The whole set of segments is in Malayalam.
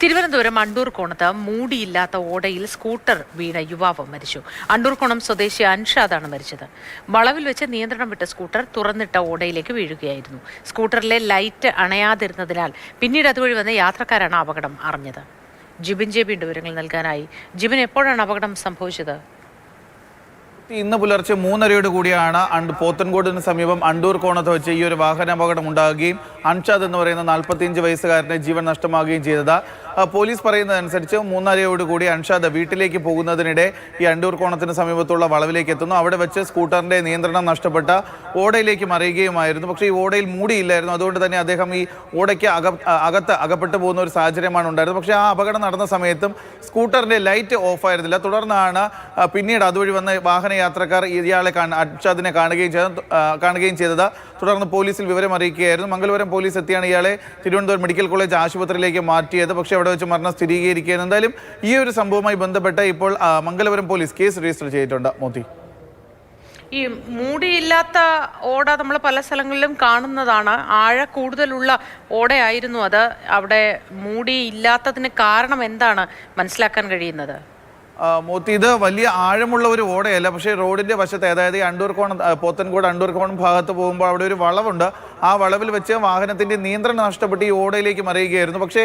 തിരുവനന്തപുരം അണ്ടൂർകോണത്ത് മൂടിയില്ലാത്ത ഓടയിൽ സ്കൂട്ടർ വീണ യുവാവ് മരിച്ചു. അണ്ടൂർകോണം സ്വദേശി അൻഷാദാണ് മരിച്ചത്. വളവിൽ വെച്ച് നിയന്ത്രണം വിട്ട സ്കൂട്ടർ തുറന്നിട്ട ഓടയിലേക്ക് വീഴുകയായിരുന്നു. സ്കൂട്ടറിലെ ലൈറ്റ് അണയാതിരുന്നതിനാൽ പിന്നീട് അതുവഴി വന്ന യാത്രക്കാരാണ് അപകടം അറിഞ്ഞത്. ജിബിൻ വിവരങ്ങൾ നൽകാനായി. ജിബിൻ, എപ്പോഴാണ് അപകടം സംഭവിച്ചത്? ഇന്ന് പുലർച്ചെ 3:30 കൂടിയാണ് പോത്തൻകോടിന് സമീപം അണ്ടൂർകോണത്ത് വെച്ച് ഈ ഒരു വാഹനാപകടം ഉണ്ടാകുകയും അൻഷാദ് എന്ന് പറയുന്ന 45 വയസ്സുകാരന് ജീവൻ നഷ്ടമാകുകയും ചെയ്തത്. പോലീസ് പറയുന്നതനുസരിച്ച് 3:30 കൂടി അൻഷാദ് വീട്ടിലേക്ക് പോകുന്നതിനിടെ ഈ അണ്ടൂർകോണത്തിന് സമീപത്തുള്ള വളവിലേക്ക് എത്തുന്നു. അവിടെ വെച്ച് സ്കൂട്ടറിന്റെ നിയന്ത്രണം നഷ്ടപ്പെട്ട ഓടയിലേക്ക് മറിയുകയുമായിരുന്നു. പക്ഷേ ഈ ഓടയിൽ മൂടിയില്ലായിരുന്നു. അതുകൊണ്ട് തന്നെ അദ്ദേഹം ഈ ഓടയ്ക്ക് അകപ്പെട്ടു പോകുന്ന ഒരു സാഹചര്യമാണ് ഉണ്ടായിരുന്നത്. പക്ഷേ ആ അപകടം നടന്ന സമയത്തും സ്കൂട്ടറിന്റെ ലൈറ്റ് ഓഫായിരുന്നില്ല. തുടർന്നാണ് പിന്നീട് അതുവഴി വന്ന വാഹനയാത്രക്കാർ ഇയാളെ അൻഷാദിനെ കാണുകയും ചെയ്തത്. തുടർന്ന് പോലീസിൽ വിവരം അറിയിക്കുകയായിരുന്നു. മംഗലപുരം പോലീസ് എത്തിയാണ് ഇയാളെ തിരുവനന്തപുരം മെഡിക്കൽ കോളേജ് ആശുപത്രിയിലേക്ക് മാറ്റിയത്. പക്ഷേ അവിടെ വെച്ച് മരണം സ്ഥിരീകരിക്കുകയാണ്. എന്തായാലും ഈ ഒരു സംഭവവുമായി ബന്ധപ്പെട്ട് ഇപ്പോൾ മംഗലപുരം പോലീസ് കേസ് രജിസ്റ്റർ ചെയ്തിട്ടുണ്ട്. മോത്തി, ഈ മൂടിയില്ലാത്ത ഓട നമ്മൾ പല സ്ഥലങ്ങളിലും കാണുന്നതാണ്. ആഴ കൂടുതലുള്ള ഓടയായിരുന്നു അത്. അവിടെ മൂടിയില്ലാത്തതിന് കാരണം എന്താണ് മനസ്സിലാക്കാൻ കഴിയുന്നത്? മോത്തി, ഇത് വലിയ ആഴമുള്ള ഒരു ഓടയല്ല. പക്ഷേ റോഡിന്റെ വശത്ത്, അതായത് പോത്തൻകോട് അണ്ടൂർകോണം ഭാഗത്ത് പോകുമ്പോൾ അവിടെ ഒരു വളവുണ്ട്. ആ വളവിൽ വെച്ച് വാഹനത്തിന്റെ നിയന്ത്രണം നഷ്ടപ്പെട്ട് ഈ ഓടയിലേക്ക് മറിയുകയായിരുന്നു. പക്ഷേ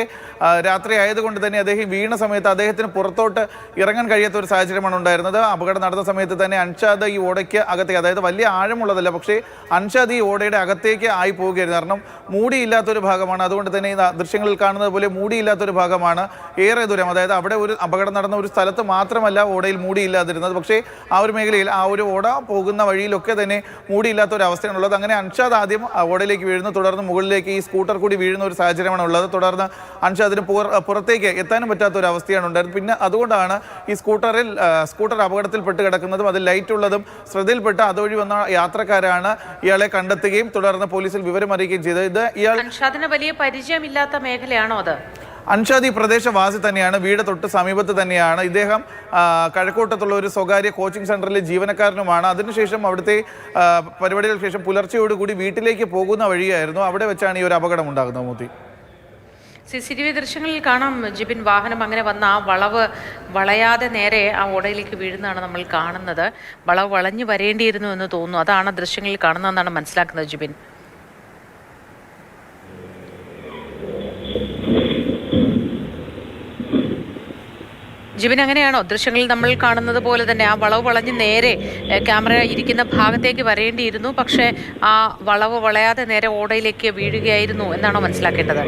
രാത്രി ആയതുകൊണ്ട് തന്നെ അദ്ദേഹം വീണ സമയത്ത് അദ്ദേഹത്തിന് പുറത്തോട്ട് ഇറങ്ങാൻ കഴിയാത്ത ഒരു സാഹചര്യമാണ് ഉണ്ടായിരുന്നത്. അപകടം നടന്ന സമയത്ത് തന്നെ അൻഷാദ് ഈ ഓടയ്ക്ക് അകത്തേക്ക്, അതായത് വലിയ ആഴമുള്ളതല്ല, പക്ഷേ അൻഷാദ് ഈ ഓടയുടെ അകത്തേക്ക് ആയി പോവുകയായിരുന്നു. കാരണം മൂടിയില്ലാത്തൊരു ഭാഗമാണ്. അതുകൊണ്ട് തന്നെ ഈ ദൃശ്യങ്ങളിൽ കാണുന്നത് പോലെ മൂടിയില്ലാത്തൊരു ഭാഗമാണ്. ഏറെ ദൂരം, അതായത് അവിടെ ഒരു അപകടം നടന്ന ഒരു സ്ഥലത്ത് മാത്രമല്ല ഓടയിൽ മൂടിയില്ലാതിരുന്നത്. പക്ഷേ ആ ഒരു മേഖലയിൽ, ആ ഒരു ഓട പോകുന്ന വഴിയിലൊക്കെ തന്നെ മൂടിയില്ലാത്ത ഒരു അവസ്ഥയാണുള്ളത്. അങ്ങനെ അൻഷാദ് ആദ്യം ഓടയിലേക്ക് വീഴുന്നു. തുടർന്ന് മുകളിലേക്ക് ഈ സ്കൂട്ടർ കൂടി വീഴുന്ന ഒരു സാഹചര്യമാണ് ഉള്ളത്. തുടർന്ന് അൻഷാദിന് പുറത്തേക്ക് എത്താനും പറ്റാത്ത ഒരു അവസ്ഥയാണ് ഉണ്ടായിരുന്നത്. പിന്നെ അതുകൊണ്ടാണ് ഈ സ്കൂട്ടർ അപകടത്തിൽപ്പെട്ട് കിടക്കുന്നതും അതിൽ ലൈറ്റ് ഉള്ളതും ശ്രദ്ധയിൽപ്പെട്ട് അതുവഴി വന്ന യാത്രക്കാരാണ് ഇയാളെ കണ്ടെത്തുകയും തുടർന്ന് പോലീസിൽ വിവരം അറിയിക്കുകയും ചെയ്തത്. അൻഷാദിന് വലിയ പരിചയമില്ലാത്ത മേഖലയാണോ അത്? അൻഷാദ് ഈ പ്രദേശവാസി തന്നെയാണ്. വീട് തൊട്ട് സമീപത്ത് തന്നെയാണ്. ഇദ്ദേഹം കഴക്കൂട്ടത്തുള്ള ഒരു സ്വകാര്യ കോച്ചിങ് സെന്ററിലെ ജീവനക്കാരനുമാണ്. അതിനുശേഷം അവിടുത്തെ പരിപാടികൾക്ക് ശേഷം പുലർച്ചയോടുകൂടി വീട്ടിലേക്ക് പോകുന്ന വഴിയായിരുന്നു. അവിടെ വെച്ചാണ് ഈ ഒരു അപകടം ഉണ്ടാകുന്നത്. മോത്തി, CCTV ദൃശ്യങ്ങളിൽ കാണാം ജിബിൻ, വാഹനം അങ്ങനെ വന്ന ആ വളവ് വളയാതെ നേരെ ആ ഓടയിലേക്ക് വീഴുന്നതാണ് നമ്മൾ കാണുന്നത്. വളവ് വളഞ്ഞു വരേണ്ടിയിരുന്നു എന്ന് തോന്നുന്നു. അതാണ് ദൃശ്യങ്ങളിൽ കാണുന്നതെന്നാണ് മനസ്സിലാക്കുന്നത്. ജിബിൻ, അങ്ങനെയാണോ? ദൃശ്യങ്ങളിൽ നമ്മൾ കാണുന്നത് പോലെ തന്നെ ആ വളവ് വളഞ്ഞ് നേരെ ക്യാമറ ഇരിക്കുന്ന ഭാഗത്തേക്ക് വരേണ്ടിയിരുന്നു. പക്ഷേ ആ വളവ് വളയാതെ നേരെ ഓടയിലേക്ക് വീഴുകയായിരുന്നു എന്നാണോ മനസ്സിലാക്കേണ്ടത്?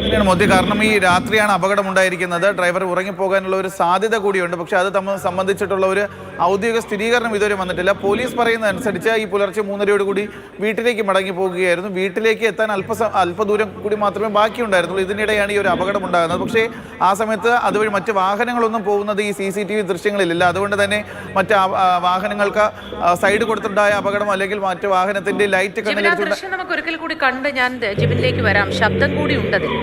അങ്ങനെയാണ് മോദി. കാരണം ഈ രാത്രിയാണ് അപകടം ഉണ്ടായിരിക്കുന്നത്. ഡ്രൈവർ ഉറങ്ങിപ്പോകാനുള്ള ഒരു സാധ്യത കൂടിയുണ്ട്. പക്ഷേ അത് സംബന്ധിച്ചിട്ടുള്ള ഒരു ഔദ്യോഗിക സ്ഥിരീകരണം ഇതുവരെ വന്നിട്ടില്ല. പോലീസ് പറയുന്നതനുസരിച്ച് ഈ പുലർച്ചെ 3:30 കൂടി വീട്ടിലേക്ക് മടങ്ങി പോകുകയായിരുന്നു. വീട്ടിലേക്ക് എത്താൻ അല്പദൂരം കൂടി മാത്രമേ ബാക്കിയുണ്ടായിരുന്നുള്ളൂ. ഇതിനിടെയാണ് ഈ ഒരു അപകടം ഉണ്ടാകുന്നത്. പക്ഷേ ആ സമയത്ത് അതുവഴി മറ്റ് വാഹനങ്ങളൊന്നും പോകുന്നത് ഈ CCTV ദൃശ്യങ്ങളിലില്ല. അതുകൊണ്ട് തന്നെ മറ്റ് വാഹനങ്ങൾക്ക് സൈഡ് കൊടുത്തിട്ടുണ്ടായ അപകടം അല്ലെങ്കിൽ മറ്റ് വാഹനത്തിന്റെ ലൈറ്റ് നമുക്ക് ഒരിക്കൽ കൂടി കണ്ട് ഞാൻ ജിബിനിലേക്ക് വരാം. ശബ്ദം കൂടി ഉണ്ടതിൽ.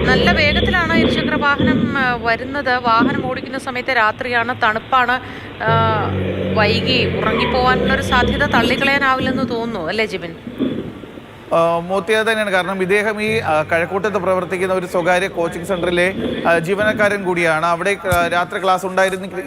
നല്ല വേഗത്തിലാണ് ഇരുചക്ര വാഹനം വരുന്നത്. വാഹനം ഓടിക്കുന്ന സമയത്ത് രാത്രിയാണ്, തണുപ്പാണ്, വൈകി ഉറങ്ങിപ്പോവാനുള്ളൊരു സാധ്യത തള്ളിക്കളയാനാവില്ലെന്ന് തോന്നുന്നു, അല്ലേ ജിബിൻ? മോത്തിയ തന്നെയാണ്. കാരണം ഇദ്ദേഹം ഈ കഴക്കൂട്ടത്ത് പ്രവർത്തിക്കുന്ന ഒരു സ്വകാര്യ കോച്ചിങ് സെന്ററിലെ ജീവനക്കാരൻ കൂടിയാണ്. അവിടെ രാത്രി ക്ലാസ്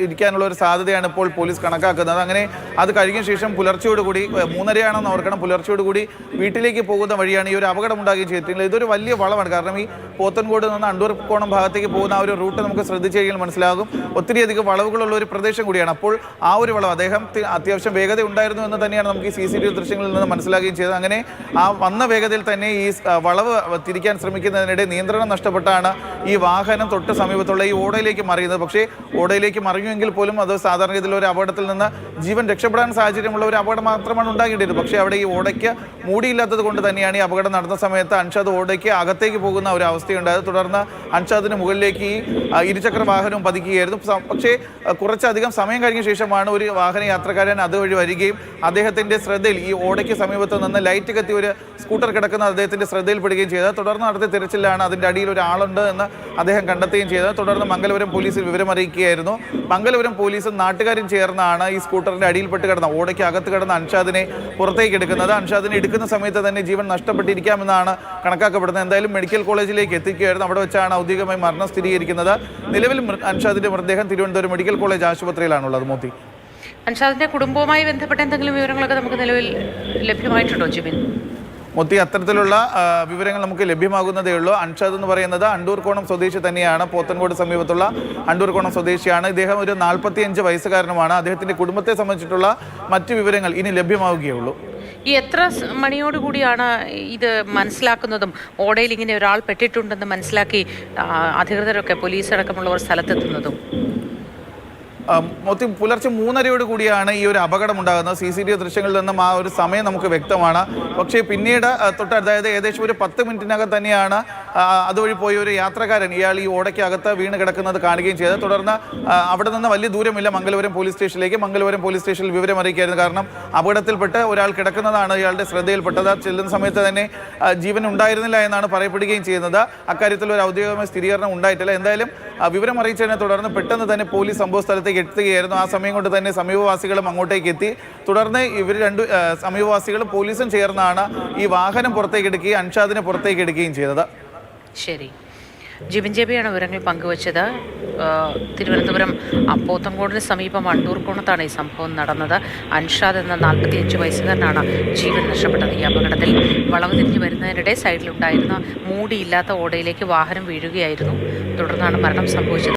ഇരിക്കാനുള്ള ഒരു സാധ്യതയാണ് ഇപ്പോൾ പോലീസ് കണക്കാക്കുന്നത്. അങ്ങനെ അത് കഴിഞ്ഞ ശേഷം പുലർച്ചയോടുകൂടി 3:30 ഓർക്കണം, പുലർച്ചയോടുകൂടി വീട്ടിലേക്ക് പോകുന്ന വഴിയാണ് ഈ ഒരു അപകടം ഉണ്ടാകുകയും ചെയ്തിട്ടുള്ളത്. ഇതൊരു വലിയ വളവാണ്. കാരണം ഈ പോത്തൻകോട് നിന്ന് അണ്ടൂർകോണം ഭാഗത്തേക്ക് പോകുന്ന ആ ഒരു റൂട്ട് നമുക്ക് ശ്രദ്ധിച്ചു കഴിഞ്ഞാൽ മനസ്സിലാകും. ഒത്തിരിയധികം വളവുകളുള്ള ഒരു പ്രദേശം കൂടിയാണ്. അപ്പോൾ ആ ഒരു വളവ്, അദ്ദേഹം അത്യാവശ്യം വേഗത ഉണ്ടായിരുന്നു എന്ന് തന്നെയാണ് നമുക്ക് ഈ CCTV ദൃശ്യങ്ങളിൽ നിന്ന് മനസ്സിലാക്കുകയും ചെയ്തത്. അങ്ങനെ ആ വന്ന വേഗതയിൽ തന്നെ ഈ വളവ് തിരിക്കാൻ ശ്രമിക്കുന്നതിനിടെ നിയന്ത്രണം നഷ്ടപ്പെട്ടാണ് ഈ വാഹനം തൊട്ട് സമീപത്തുള്ള ഈ ഓടയിലേക്ക് മറിയുന്നത്. പക്ഷേ ഓടയിലേക്ക് മറിയുമെങ്കിൽ പോലും അത് സാധാരണ രീതിയിലുള്ള ഒരു അപകടത്തിൽ നിന്ന് ജീവൻ രക്ഷപ്പെടാൻ സാഹചര്യമുള്ള ഒരു അപകടം മാത്രമാണ് ഉണ്ടാകേണ്ടത്. പക്ഷേ അവിടെ ഈ ഓടയ്ക്ക് മൂടിയില്ലാത്തത് കൊണ്ട് തന്നെയാണ് ഈ അപകടം നടന്ന സമയത്ത് അൻഷാദ് ഓടയ്ക്ക് അകത്തേക്ക് പോകുന്ന ഒരു അവസ്ഥയുണ്ടായത്. തുടർന്ന് അൻഷാദിന് മുകളിലേക്ക് ഈ ഇരുചക്ര വാഹനവും പതിക്കുകയായിരുന്നു. പക്ഷേ കുറച്ചധികം സമയം കഴിഞ്ഞ ശേഷമാണ് ഒരു വാഹന യാത്രക്കാരൻ അതുവഴി വരികയും അദ്ദേഹത്തിന്റെ ശ്രദ്ധയിൽ ഈ ഓടയ്ക്ക് സമീപത്ത് നിന്ന് ലൈറ്റ് കത്തി ഒരു സ്കൂട്ടർ കിടക്കുന്നത് അദ്ദേഹത്തിന്റെ ശ്രദ്ധയിൽപ്പെടുകയും ചെയ്തത്. തുടർന്ന് നടത്തിയ തിരച്ചിലാണ് അതിന്റെ അടിയിൽ ഒരാളുണ്ട് എന്ന് അദ്ദേഹം കണ്ടെത്തുകയും ചെയ്തത്. തുടർന്ന് മംഗലപുരം പോലീസിൽ വിവരം അറിയിക്കുകയായിരുന്നു. മംഗലപുരം പോലീസും നാട്ടുകാരും ചേർന്നാണ് ഈ സ്കൂട്ടറിന്റെ അടിയിൽപ്പെട്ട് കിടന്ന ഓടയ്ക്ക് അകത്ത് കിടന്ന അൻഷാദിനെ പുറത്തേക്ക് എടുക്കുന്നത്. അൻഷാദിനെ എടുക്കുന്ന സമയത്ത് തന്നെ ജീവൻ നഷ്ടപ്പെട്ടിരിക്കാമെന്നാണ് കണക്കാക്കപ്പെടുന്നത്. എന്തായാലും മെഡിക്കൽ കോളേജിലേക്ക് എത്തിക്കുകയായിരുന്നു. അവിടെ വെച്ചാണ് ഔദ്യോഗികമായി മരണം സ്ഥിരീകരിക്കുന്നത്. നിലവിൽ അൻഷാദിന്റെ മൃതദേഹം തിരുവനന്തപുരം മെഡിക്കൽ കോളേജ് ആശുപത്രിയിലാണുള്ളത്. മോത്തി, അൻഷാദിന്റെ കുടുംബവുമായി ബന്ധപ്പെട്ട എന്തെങ്കിലും വിവരങ്ങളൊക്കെ നമുക്ക് നിലവിൽ ലഭ്യമായിട്ടുണ്ടോ ജിബിൻ? മൊത്തി, അത്തരത്തിലുള്ള വിവരങ്ങൾ നമുക്ക് ലഭ്യമാകുന്നതേ ഉള്ളൂ. അൻഷാദ് എന്ന് പറയുന്നത് അണ്ടൂർക്കോണം സ്വദേശി തന്നെയാണ്. പോത്തൻകോട് സമീപത്തുള്ള അണ്ടൂർക്കോണം സ്വദേശിയാണ്. ഇദ്ദേഹം ഒരു 45 വയസ്സുകാരനുമാണ്. അദ്ദേഹത്തിന്റെ കുടുംബത്തെ സംബന്ധിച്ചിട്ടുള്ള മറ്റു വിവരങ്ങൾ ഇനി ലഭ്യമാവുകയുള്ളൂ. ഈ എത്ര മണിയോടുകൂടിയാണ് ഇത് മനസ്സിലാക്കുന്നതും ഓടയിൽ ഇങ്ങനെ ഒരാൾ പെട്ടിട്ടുണ്ടെന്ന് മനസ്സിലാക്കി അധികൃതരൊക്കെ പോലീസ് അടക്കമുള്ളവർ സ്ഥലത്തെത്തുന്നതും? മൊത്തം പുലർച്ചെ 3:30 കൂടിയാണ് ഈ ഒരു അപകടം ഉണ്ടാകുന്നത്. CCTV ദൃശ്യങ്ങളിൽ നിന്നും ആ ഒരു സമയം നമുക്ക് വ്യക്തമാണ്. പക്ഷേ പിന്നീട് അതായത് ഏകദേശം ഒരു 10 മിനിറ്റിനകം തന്നെയാണ് അതുവഴി പോയ ഒരു യാത്രക്കാരൻ ഇയാൾ ഈ ഓടയ്ക്കകത്ത് വീണ് കിടക്കുന്നത് കാണുകയും ചെയ്തത്. തുടർന്ന് അവിടെ നിന്ന് വലിയ ദൂരമില്ല മംഗലപുരം പോലീസ് സ്റ്റേഷനിലേക്ക്. മംഗലപുരം പോലീസ് സ്റ്റേഷനിൽ വിവരം അറിയിക്കായിരുന്നു. കാരണം അപകടത്തിൽപ്പെട്ട് ഒരാൾ കിടക്കുന്നതാണ് ഇയാളുടെ ശ്രദ്ധയിൽപ്പെട്ടത്. ചെല്ലുന്ന സമയത്ത് തന്നെ ജീവൻ ഉണ്ടായിരുന്നില്ല എന്നാണ് പറയപ്പെടുകയും ചെയ്യുന്നത്. അക്കാര്യത്തിൽ ഒരു ഔദ്യോഗികമായ സ്ഥിരീകരണം ഉണ്ടായിട്ടില്ല. എന്തായാലും വിവരം അറിയിച്ചതിനെ തുടർന്ന് പെട്ടെന്ന് തന്നെ പോലീസ് സംഭവ സ്ഥലത്തേക്ക് എത്തുകയായിരുന്നു. ആ സമയം കൊണ്ട് തന്നെ സമീപവാസികളും അങ്ങോട്ടേക്ക് എത്തി. തുടർന്ന് ഇവർ സമീപവാസികളും പോലീസും ചേർന്നാണ് ഈ വാഹനം പുറത്തേക്ക് എടുക്കുകയും അൻഷാദിനെ പുറത്തേക്ക് എടുക്കുകയും ചെയ്തത്. ശരി, ജിബിൻ ജെബിയാണ് വിവരങ്ങൾ പങ്കുവച്ചത്. തിരുവനന്തപുരം പോത്തൻകോടിന് സമീപം അണ്ടൂർക്കോണത്താണ് ഈ സംഭവം നടന്നത്. അൻഷാദ് എന്ന 45 വയസ്സുകാരനാണ് ജീവൻ നഷ്ടപ്പെട്ടത്. ഈ അപകടത്തിൽ വളവ് തിരിഞ്ഞ് വരുന്നതിനിടെ സൈഡിലുണ്ടായിരുന്ന മൂടിയില്ലാത്ത ഓടയിലേക്ക് വാഹനം വീഴുകയായിരുന്നു. തുടർന്നാണ് മരണം സംഭവിച്ചത്.